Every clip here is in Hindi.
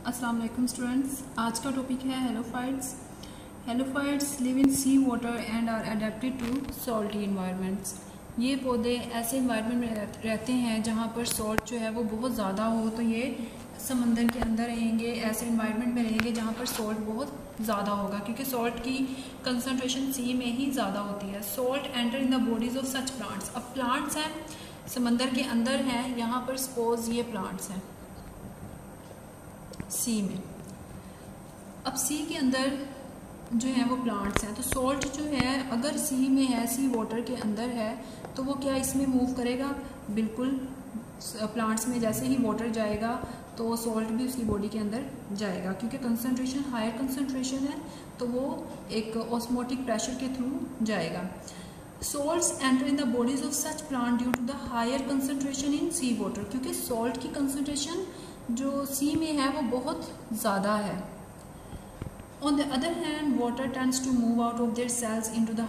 अस्सलाम वालेकुम स्टूडेंट्स। आज का टॉपिक है halophytes. Halophytes live in sea water and are adapted to salty environments. ये पौधे ऐसे इन्वायरमेंट में रहते हैं जहाँ पर सॉल्ट जो है वो बहुत ज़्यादा हो, तो ये समंदर के अंदर रहेंगे, ऐसे इन्वायरमेंट में रहेंगे जहाँ पर सॉल्ट बहुत ज़्यादा होगा, क्योंकि सॉल्ट की कंसनट्रेशन सी में ही ज़्यादा होती है। Salt enter in the bodies of such plants. अब प्लांट्स हैं, समंदर के अंदर हैं, यहाँ पर सपोज ये प्लांट्स हैं सी में। अब सी के अंदर जो है वो प्लांट्स हैं, तो सॉल्ट जो है अगर सी में है, सी वाटर के अंदर है, तो वो क्या इसमें मूव करेगा? बिल्कुल, प्लांट्स में जैसे ही वाटर जाएगा तो सॉल्ट भी उसकी बॉडी के अंदर जाएगा, क्योंकि कंसंट्रेशन हायर कंसंट्रेशन है, तो वो एक ऑस्मोटिक प्रेशर के थ्रू जाएगा। Salts enter in the bodies of such plant due to the higher concentration in sea water, क्योंकि सॉल्ट की कंसंट्रेशन जो सी में है वो बहुत ज़्यादा है। On the other hand, water tends to move out of their cells into the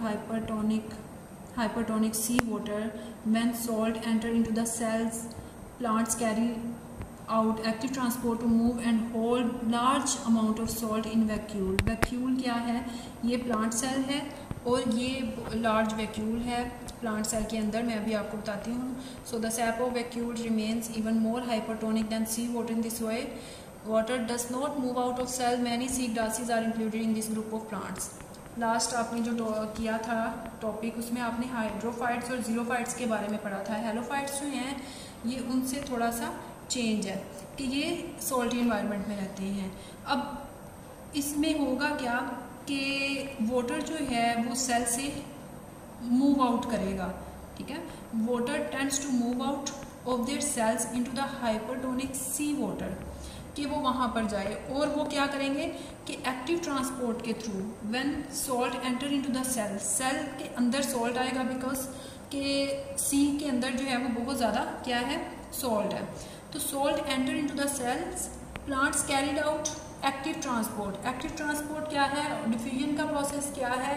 hypertonic sea water. When salt enter into the cells, plants carry out active transport to move and hold large amount of salt in vacuole. Vacuole क्या है? ये plant cell है और ये large vacuole है plant cell के अंदर। मैं अभी आपको बताती हूँ। So the sap of vacuole remains even more hypertonic than sea water in this way. Water does not move out of cell. Many sea grasses are included in this group of plants. Last आपने जो किया था टॉपिक, उसमें आपने हाइड्रोफाइट्स और जीरोफाइट्स के बारे में पढ़ा था। हेलोफाइट्स जो हैं ये उनसे थोड़ा सा चेंज है कि ये सॉल्टी इन्वायरमेंट में रहते हैं। अब इसमें होगा क्या कि वाटर जो है वो सेल से मूव आउट करेगा, ठीक है। Water tends to move out of their cells into the hypertonic sea water, कि वो वहाँ पर जाए, और वो क्या करेंगे कि एक्टिव ट्रांसपोर्ट के through when salt enter into the cell, cell के अंदर सॉल्ट आएगा, बिकॉज के सी के अंदर जो है वो बहुत ज़्यादा क्या है, सॉल्ट है। तो salt enter into the cells, plants carried out active transport. Active transport क्या है? डिफ्यूजन का प्रोसेस क्या है?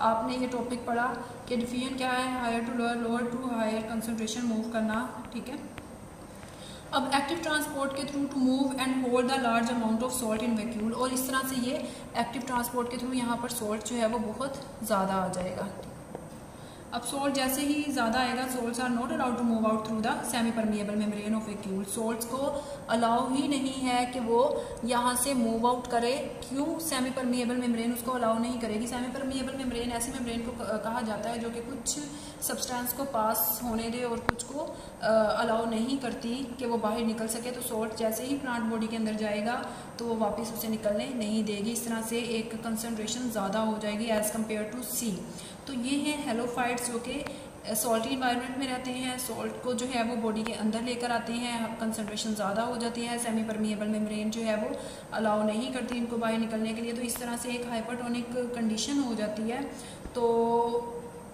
आपने ये टॉपिक पढ़ा कि डिफ्यूजन क्या है, higher to lower, lower to higher concentration move करना, ठीक है। अब एक्टिव ट्रांसपोर्ट के through to move and hold the large amount of salt in vacuole, और इस तरह से ये एक्टिव ट्रांसपोर्ट के थ्रू यहाँ पर सॉल्ट जो है वो बहुत ज़्यादा आ जाएगा। अब सॉल्ट जैसे ही ज़्यादा आएगा, salts are not allowed to move out through the semi permeable membrane of vacuole. Salts को अलाउ ही नहीं है कि वो यहाँ से मूव आउट करे। क्यों? सेमी परमिएबल मेम्ब्रेन उसको अलाउ नहीं करेगी। सेमी परमिएबल मेम्ब्रेन ऐसे मेम्ब्रेन को कहा जाता है जो कि कुछ सब्सटेंस को पास होने दे और कुछ को अलाउ नहीं करती कि वो बाहर निकल सके। तो सॉल्ट जैसे ही प्लांट बॉडी के अंदर जाएगा तो वो वापस उसे निकलने नहीं देगी। इस तरह से एक कंसंट्रेशन ज़्यादा हो जाएगी एज़ कम्पेयर टू सी। तो ये हैं हेलोफाइट्स जो कि सॉल्टी इन्वायरमेंट में रहते हैं, सॉल्ट को जो है वो बॉडी के अंदर लेकर आते हैं, कंसंट्रेशन ज़्यादा हो जाती है, सेमी परमिएबल मेम्ब्रेन जो है वो अलाउ नहीं करती इनको बाहर निकलने के लिए। तो इस तरह से एक हाइपरटोनिक कंडीशन हो जाती है। तो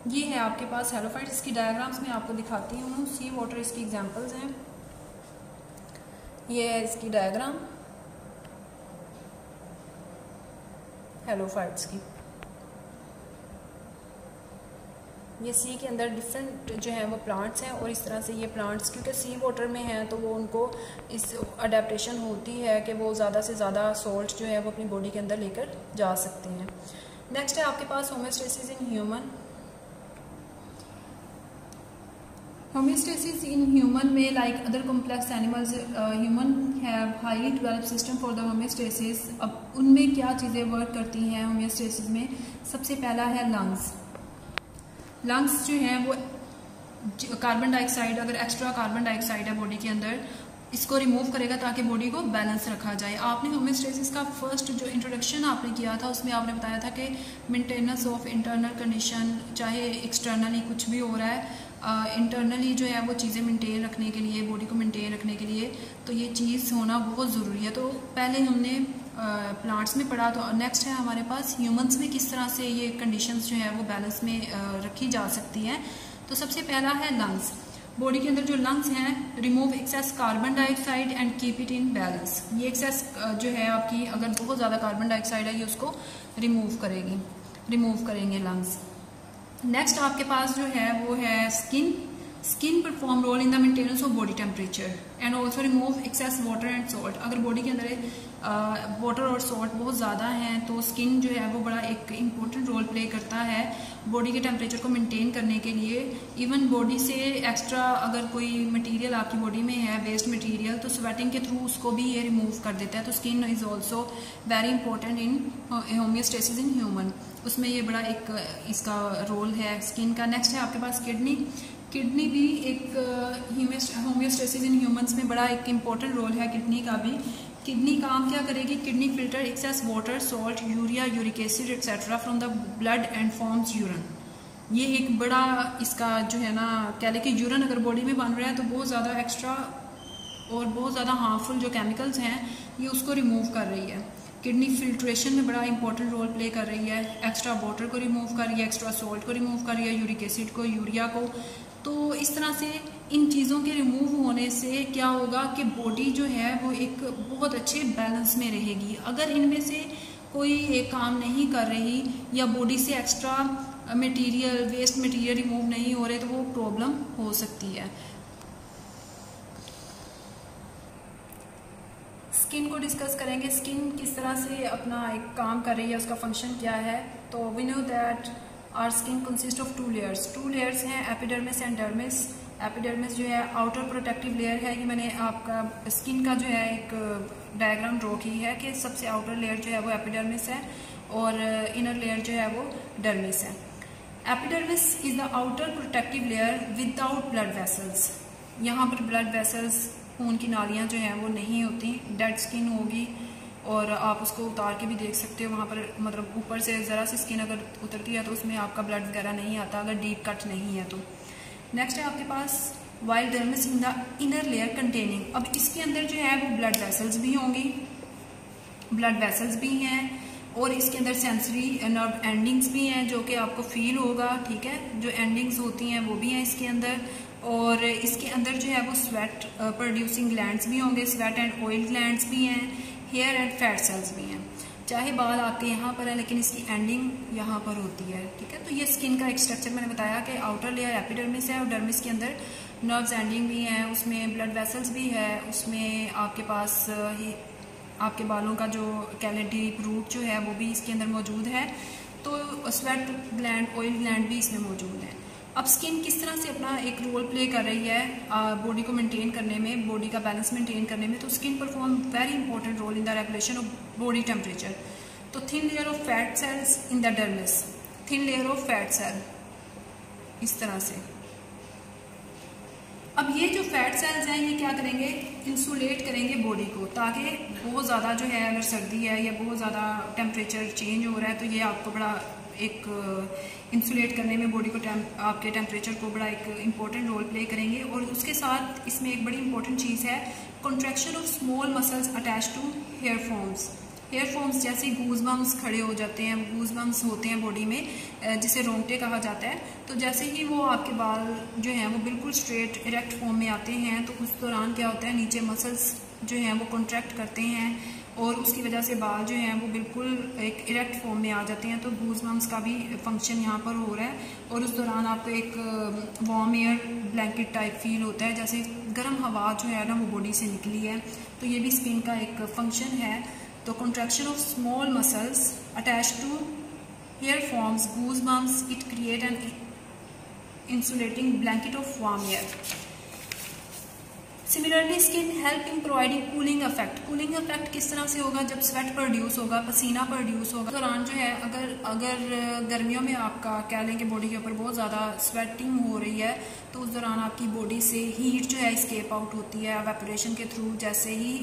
ये है आपके पास हेलोफाइट्स। इसकी डायग्राम्स में आपको दिखाती हूँ। सी वाटर इसकी एग्जांपल्स हैं। ये है इसकी डायग्राम हेलोफाइट्स की। ये सी के अंदर डिफरेंट जो है वो प्लांट्स हैं, और इस तरह से ये प्लांट्स क्योंकि सी वाटर में हैं तो वो उनको इस अडेप्टेशन होती है कि वो ज़्यादा से ज़्यादा सॉल्ट जो है वो अपनी बॉडी के अंदर लेकर जा सकते हैं। नेक्स्ट है आपके पास homeostasis in human. Homeostasis in human में like other complex animals, human have highly developed system for the homeostasis. अब उनमें क्या चीज़ें वर्क करती हैं होमियोस्टेसिस में? सबसे पहला है लंग्स। लंग्स जो हैं वो कार्बन डाइऑक्साइड, अगर एक्स्ट्रा कार्बन डाइऑक्साइड है बॉडी के अंदर, इसको रिमूव करेगा ताकि बॉडी को बैलेंस रखा जाए। आपने होमियोस्टेसिस का फर्स्ट जो इंट्रोडक्शन आपने किया था उसमें आपने बताया था कि मेंटेनेंस ऑफ इंटरनल कंडीशन, चाहे एक्सटर्नली कुछ भी हो रहा है, इंटरनली जो है वो चीज़ें मेंटेन रखने के लिए, बॉडी को मेंटेन रखने के लिए, तो ये चीज़ होना बहुत ज़रूरी है। तो पहले हमने प्लांट्स में पढ़ा, तो नेक्स्ट है हमारे पास ह्यूमंस में किस तरह से ये कंडीशंस जो है वो बैलेंस में रखी जा सकती हैं। तो सबसे पहला है लंग्स। बॉडी के अंदर जो लंग्स हैं, remove excess carbon dioxide and keep it in balance. ये एक्सेस जो है आपकी, अगर बहुत ज़्यादा कार्बन डाइऑक्साइड है, ये उसको रिमूव करेंगे लंग्स। नेक्स्ट आपके पास जो है वो है skin. Skin perform role in the maintenance of body temperature and also remove excess water and salt. अगर बॉडी के अंदर वाटर और सॉल्ट बहुत ज़्यादा हैं तो स्किन जो है वो बड़ा एक इम्पोर्टेंट रोल प्ले करता है बॉडी के टेम्परेचर को मेंटेन करने के लिए। इवन बॉडी से एक्स्ट्रा अगर कोई मटेरियल आपकी बॉडी में है, वेस्ट मटेरियल, तो स्वेटिंग के थ्रू उसको भी ये रिमूव कर देता है। तो skin is also very important in homeostasis in human, उसमें ये बड़ा एक इसका रोल है स्किन का। नेक्स्ट है आपके पास किडनी। किडनी भी एक होम्योस्टेसिस इन ह्यूमंस में बड़ा एक इम्पॉर्टेंट रोल है किडनी का भी। किडनी काम क्या करेगी? Kidney filter excess water, salt, urea, uric acid etcetera from the blood and forms urine. ये एक बड़ा इसका जो है ना, कह लें कि यूरिन अगर बॉडी में बन रहा है तो बहुत ज़्यादा एक्स्ट्रा और बहुत ज़्यादा हार्मफुल जो केमिकल्स हैं ये उसको रिमूव कर रही है। किडनी फिल्ट्रेशन में बड़ा इंपॉर्टेंट रोल प्ले कर रही है। एक्स्ट्रा वाटर को रिमूव कर रही है, एक्स्ट्रा सॉल्ट को रिमूव कर रही है, यूरिक एसिड को, यूरिया को। तो इस तरह से इन चीज़ों के रिमूव होने से क्या होगा कि बॉडी जो है वो एक बहुत अच्छे बैलेंस में रहेगी। अगर इनमें से कोई एक काम नहीं कर रही या बॉडी से extra material, waste material remove नहीं हो रहे तो वो प्रॉब्लम हो सकती है। स्किन को डिस्कस करेंगे, स्किन किस तरह से अपना एक काम कर रही है, उसका फंक्शन क्या है। तो we know that our skin consist of two layers हैं, एपिडर्मिस एंड डर्मिस। एपिडर्मिस जो है आउटर प्रोटेक्टिव लेयर है। ये मैंने आपका स्किन का जो है एक डायग्राम ड्रॉ की है कि सबसे आउटर लेयर जो है वो एपिडर्मिस है और इनर लेयर जो है वो डर्मिस है। Epidermis is the outer protective layer without blood vessels. यहाँ पर ब्लड वेसल्स, खून की नालियाँ जो हैं वो नहीं होती, डेड स्किन होगी और आप उसको उतार के भी देख सकते हो। वहाँ पर मतलब ऊपर से ज़रा सी स्किन अगर उतरती है तो उसमें आपका ब्लड वगैरह नहीं आता अगर डीप कट नहीं है तो। नेक्स्ट है आपके पास while dermis in the inner layer containing. अब इसके अंदर जो है वो ब्लड वेसल्स भी होंगी, ब्लड वेसल्स भी हैं और इसके अंदर सेंसरी नर्व एंडिंग्स भी हैं जो कि आपको फील होगा, ठीक है, जो एंडिंग्स होती हैं वो भी हैं इसके अंदर। और इसके अंदर जो है वो स्वेट प्रोड्यूसिंग ग्लैंड्स भी होंगे, स्वेट एंड ऑयल ग्लैंड्स भी हैं, हेयर एंड फैट सेल्स भी हैं। चाहे बाल आपके यहाँ पर है लेकिन इसकी एंडिंग यहाँ पर होती है, ठीक है। तो ये स्किन का एक स्ट्रक्चर मैंने बताया कि आउटर लेयर एपिडर्मिस है और डर्मिस के अंदर नर्व्स एंडिंग भी हैं, उसमें ब्लड वेसल्स भी है, उसमें आपके पास आपके बालों का जो कैलेडीप रूट जो है वो भी इसके अंदर मौजूद है। तो स्वेट ग्लैंड, ऑयल ग्लैंड भी इसमें मौजूद है। अब स्किन किस तरह से अपना एक रोल प्ले कर रही है बॉडी को मेंटेन करने में, बॉडी का बैलेंस मेंटेन करने में। तो skin perform very important role in the regulation of body temperature. तो thin layer of fat cells in the dermis, thin layer of fat cell इस तरह से। अब ये जो फैट सेल्स हैं ये क्या करेंगे? इंसुलेट करेंगे बॉडी को, ताकि बहुत ज़्यादा जो है अगर सर्दी है या बहुत ज़्यादा टेम्परेचर चेंज हो रहा है तो ये आपको बड़ा एक इंसुलेट करने में बॉडी को आपके टेम्परेचर को बड़ा एक इम्पॉर्टेंट रोल प्ले करेंगे। और उसके साथ इसमें एक बड़ी इंपॉर्टेंट चीज़ है contraction of small muscles attach to hair forms. Hair forms जैसे गूज बम्स खड़े हो जाते हैं, गूज बम्स होते हैं बॉडी में, जिसे रोंगटे कहा जाता है। तो जैसे ही वो आपके बाल जो हैं वो बिल्कुल स्ट्रेट इरेक्ट फॉर्म में आते हैं तो उस दौरान क्या होता है, नीचे मसल्स जो हैं वो कॉन्ट्रैक्ट करते हैं और उसकी वजह से बाल जो हैं वो बिल्कुल एक इरेक्ट फॉर्म में आ जाते हैं। तो गूज बम्स का भी फंक्शन यहाँ पर हो रहा है और उस दौरान आपको एक warm air blanket type feel होता है, जैसे गर्म हवा जो है ना वो बॉडी से निकली है। तो ये भी स्किन का एक फंक्शन है। तो contraction of small muscles attached to hair forms goosebumps, it create an insulating blanket of warm air. Similarly, skin help in providing cooling effect. Cooling effect किस तरह से होगा? जब स्वेट प्रोड्यूस होगा, पसीना प्रोड्यूस होगा, दौरान जो है अगर गर्मियों में आपका कह लें कि बॉडी के ऊपर बहुत ज़्यादा स्वेटिंग हो रही है तो उस दौरान आपकी बॉडी से हीट जो है स्केप आउट होती है एवेपोरेशन के थ्रू। जैसे ही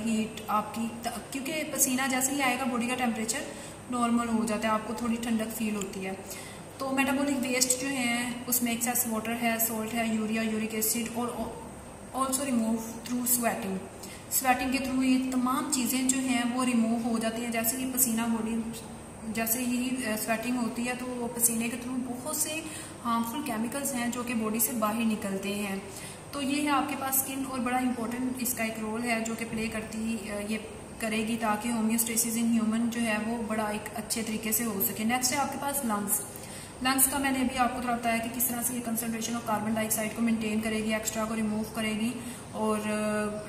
हीट आपकी, क्योंकि पसीना जैसे ही आएगा बॉडी का टेम्परेचर नॉर्मल हो जाता है, आपको थोड़ी ठंडक फील होती है। तो मेटाबॉलिक वेस्ट जो है उसमें एक्सेस वाटर है, सॉल्ट है, यूरिया, यूरिक एसिड और also remove through sweating. Sweating के थ्रू ये तमाम चीज़ें जो हैं वो रिमूव हो जाती हैं। जैसे ही पसीना बॉडी, जैसे ही स्वेटिंग होती है तो वो पसीने के थ्रू बहुत से हार्मफुल केमिकल्स हैं जो कि बॉडी से बाहर निकलते हैं। तो ये है आपके पास स्किन और बड़ा इंपॉर्टेंट इसका एक रोल है जो कि प्ले करती ये करेगी ताकि होम्योस्टेसिस इन ह्यूमन जो है वो बड़ा एक अच्छे तरीके से हो सके। नेक्स्ट है आपके पास लंग्स। लंग्स का मैंने अभी आपको थोड़ा बताया कि किस तरह से ये कंसंट्रेशन ऑफ कार्बन डाइऑक्साइड को मेंटेन करेगी, एक्स्ट्रा को रिमूव करेगी, और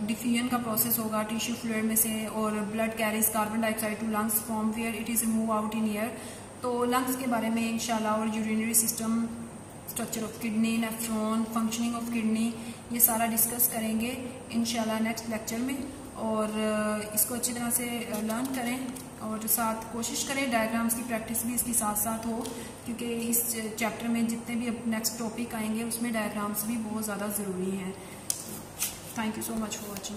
डिफ्यूजन का प्रोसेस होगा टिश्यू फ्लूइड में से, और blood carries carbon dioxide to lungs from where it is remove out in air. तो लंग्स के बारे में इंशाल्लाह, और urinary system, structure of kidney, nephron, functioning of kidney, ये सारा डिस्कस करेंगे इंशाल्लाह नेक्स्ट लेक्चर में। और इसको अच्छी तरह से लर्न करें और साथ कोशिश करें डायग्राम्स की प्रैक्टिस भी इसके साथ साथ हो, क्योंकि इस चैप्टर में जितने भी अब नेक्स्ट टॉपिक आएंगे उसमें डायग्राम्स भी बहुत ज़्यादा ज़रूरी हैं। Thank you so much for watching.